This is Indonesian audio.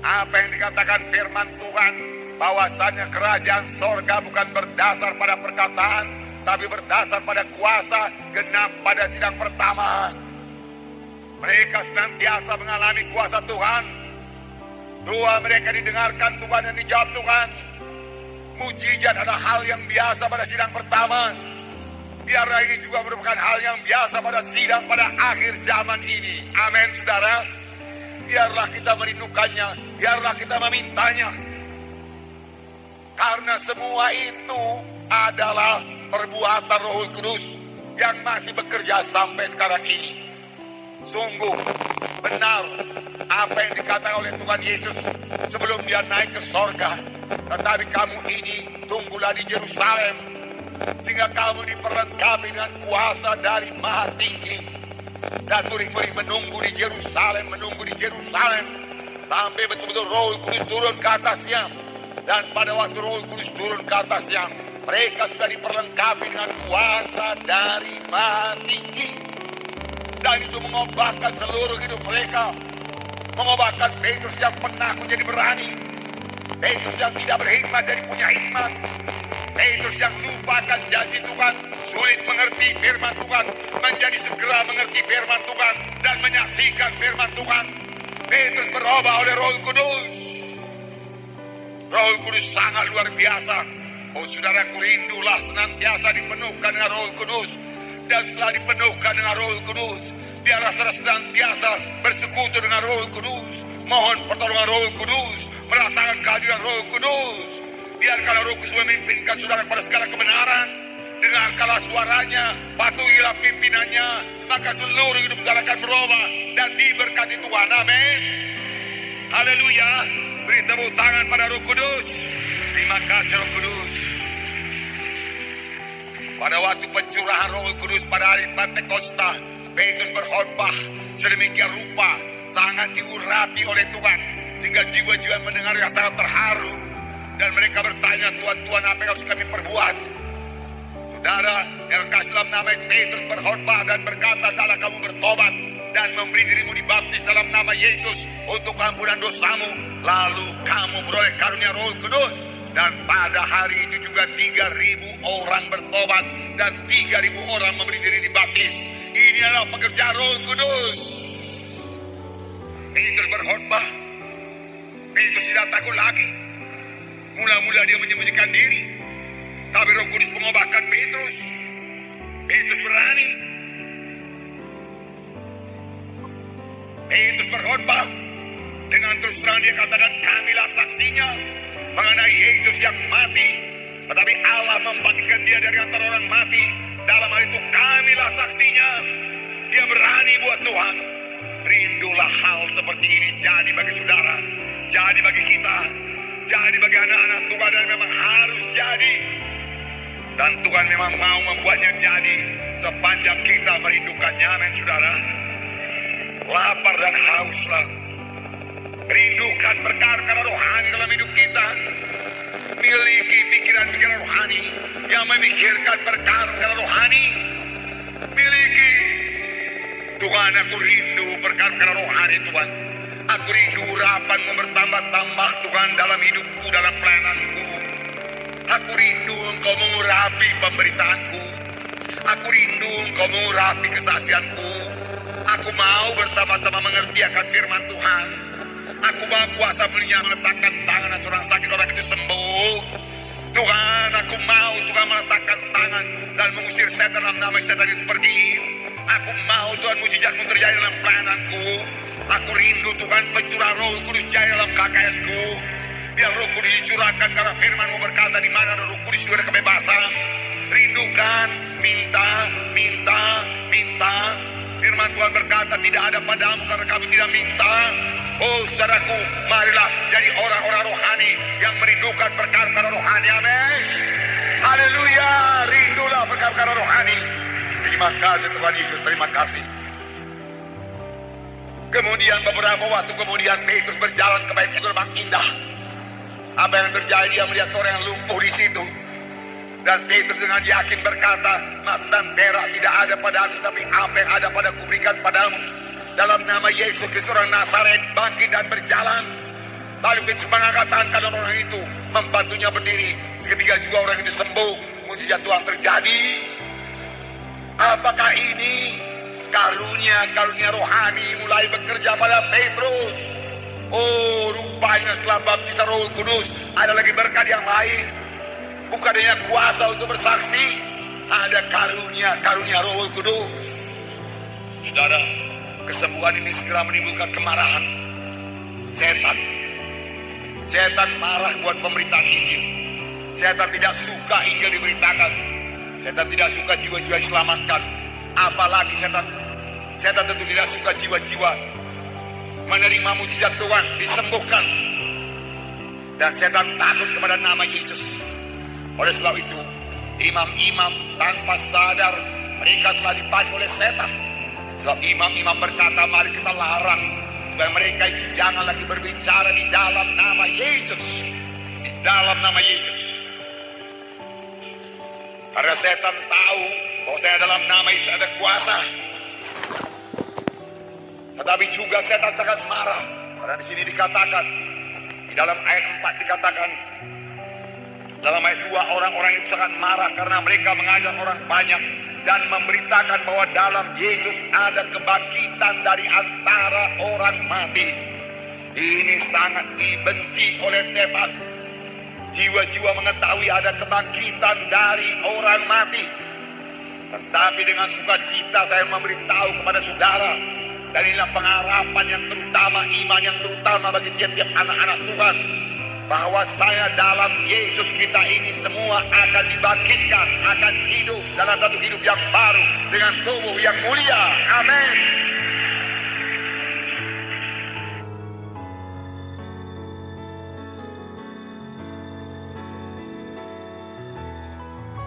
Apa yang dikatakan firman Tuhan, bahwasannya kerajaan sorga bukan berdasar pada perkataan, tapi berdasar pada kuasa, genap pada sidang pertama. Mereka senantiasa mengalami kuasa Tuhan. Doa mereka didengarkan Tuhan dan dijawab Tuhan. Mujizat adalah hal yang biasa pada sidang pertama. Biarlah ini juga merupakan hal yang biasa pada sidang pada akhir zaman ini. Amin, saudara. Biarlah kita merindukannya, biarlah kita memintanya. Karena semua itu adalah perbuatan Roh Kudus yang masih bekerja sampai sekarang ini. Sungguh benar apa yang dikatakan oleh Tuhan Yesus sebelum dia naik ke sorga. Tetapi kamu ini tunggulah di Yerusalem, sehingga kamu diperlengkapi dengan kuasa dari Maha Tinggi. Dan murid-murid menunggu di Yerusalem, sampai betul-betul Roh Kudus turun ke atasnya. Dan pada waktu Roh Kudus turun ke atasnya, mereka sudah diperlengkapi dengan kuasa dari Maha Tinggi. Dan itu mengubahkan seluruh hidup mereka. Mengubahkan Petrus yang penakut jadi berani. Petrus yang tidak berhikmat jadi punya hikmat. Petrus yang lupakan janji Tuhan, sulit mengerti firman Tuhan, menjadi segera mengerti firman Tuhan dan menyaksikan firman Tuhan. Petrus berubah oleh Roh Kudus. Roh Kudus sangat luar biasa. Oh saudaraku, rindulah senantiasa dipenuhkan dengan Roh Kudus. Dan setelah dipenuhkan dengan Roh Kudus, biarlah saudara senantiasa bersekutu dengan Roh Kudus. Mohon pertolongan Roh Kudus, merasakan kehadiran Roh Kudus. Biarkanlah Roh Kudus memimpinkan saudara pada segala kebenaran. Dengarkanlah suaranya, patuhilah pimpinannya, maka seluruh hidup saudara akan berubah dan diberkati Tuhan. Amin. Haleluya. Beri tepuk tangan pada Roh Kudus. Terima kasih Roh Kudus. Pada waktu pencurahan Roh Kudus pada hari Pentakosta, Petrus berkhotbah sedemikian rupa, sangat diurapi oleh Tuhan, sehingga jiwa-jiwa mendengarnya sangat terharu. Dan mereka bertanya, Tuhan, apa yang harus kami perbuat? Saudara, yang kasih dalam nama Petrus berkhotbah dan berkata, adalah kamu bertobat dan memberi dirimu dibaptis dalam nama Yesus untuk ampunan dosamu, lalu kamu beroleh karunia Roh Kudus. Dan pada hari itu juga 3.000 orang bertobat dan 3.000 orang memberi diri dibaptis. Ini adalah pekerjaan Roh Kudus. Petrus berkhotbah. Petrus tidak takut lagi. Mula-mula dia menyembunyikan diri, tapi Roh Kudus mengubahkan Petrus. Petrus berani. Petrus berkhotbah. Dengan terus terang dia katakan, kamilah saksinya mengenai Yesus yang mati, tetapi Allah membangkitkan dia dari antara orang mati. Dalam hal itu kamilah saksinya. Dia berani buat Tuhan. Rindulah hal seperti ini jadi bagi saudara, jadi bagi kita, jadi bagi anak-anak Tuhan, dan memang harus jadi. Dan Tuhan memang mau membuatnya jadi sepanjang kita merindukannya. Amin saudara. Lapar dan hauslah. Rindukan perkara-perkara rohani dalam hidup kita. Miliki pikiran-pikiran rohani yang memikirkan perkara-perkara rohani. Miliki. Tuhan, aku rindu perkara-perkara rohani Tuhan. Aku rindu urapanmu bertambah-tambah Tuhan dalam hidupku, dalam pelayananku. Aku rindu Engkau mengurapi pemberitaanku. Aku rindu Engkau mengurapi kesaksianku. Aku mau bertambah-tambah mengerti akan firman Tuhan. Aku mau kuasa belinya meletakkan tangan dan seorang sakit orang itu sembuh. Tuhan, aku mau Tuhan meletakkan tangan dan mengusir setan dalam nama setan itu pergi. Aku mau Tuhan mujizatmu terjadi dalam pelayananku. Aku rindu Tuhan pencurahan Roh Kudus jaya dalam KKS-ku. Biar Roh Kudus dicurahkan karena firman-Mu berkata di mana ada Roh Kudus juga ada kebebasan. Rindukan, minta. Firman Tuhan berkata tidak ada padamu karena kamu tidak minta. Oh saudaraku, marilah jadi orang-orang rohani yang merindukan perkara-perkara rohani. Amin. Haleluya, rindulah perkara-perkara rohani. Terima kasih Tuhan Yesus, terima kasih. Kemudian beberapa waktu kemudian Petrus berjalan ke bait gerbang indah. Apa yang terjadi? Dia melihat seorang yang lumpuh di situ. Dan Petrus dengan yakin berkata, emas dan perak tidak ada padamu, tapi apa yang ada padaku berikan padamu. Dalam nama Yesus Kristus orang Nazaret, bangkit dan berjalan. Lalu mengangkat orang itu, membantunya berdiri. Seketika juga orang itu sembuh. Mujizat Tuhan terjadi. Apakah ini karunia rohani mulai bekerja pada Petrus? Oh, rupanya setelah baptisan Roh Kudus ada lagi berkat yang lain. Bukan hanya kuasa untuk bersaksi, ada karunia Roh Kudus. Saudara, kesembuhan ini segera menimbulkan kemarahan Setan marah buat pemberitaan Injil. Setan tidak suka Injil diberitakan. Setan tidak suka jiwa-jiwa diselamatkan. Apalagi setan tentu tidak suka jiwa-jiwa menerima mujizat Tuhan, disembuhkan. Dan setan takut kepada nama Yesus. Oleh sebab itu, imam-imam tanpa sadar mereka telah dipacu oleh setan. Sebab imam-imam berkata, mari kita larang supaya mereka itu jangan lagi berbicara di dalam nama Yesus. Di dalam nama Yesus. Karena setan tahu bahwa saya dalam nama Yesus ada kuasa. Tetapi juga setan sangat marah. Karena di sini dikatakan, di dalam ayat 4 dikatakan, dalam ayat 2, orang-orang itu sangat marah karena mereka mengajar orang banyak dan memberitakan bahwa dalam Yesus ada kebangkitan dari antara orang mati. Ini sangat dibenci oleh setan. Jiwa-jiwa mengetahui ada kebangkitan dari orang mati. Tetapi dengan sukacita saya memberitahu kepada saudara, dan inilah pengharapan yang terutama, iman yang terutama bagi tiap-tiap anak-anak Tuhan, bahwa saya dalam Yesus kita ini semua akan dibangkitkan, akan hidup dalam satu hidup yang baru dengan tubuh yang mulia. Amin.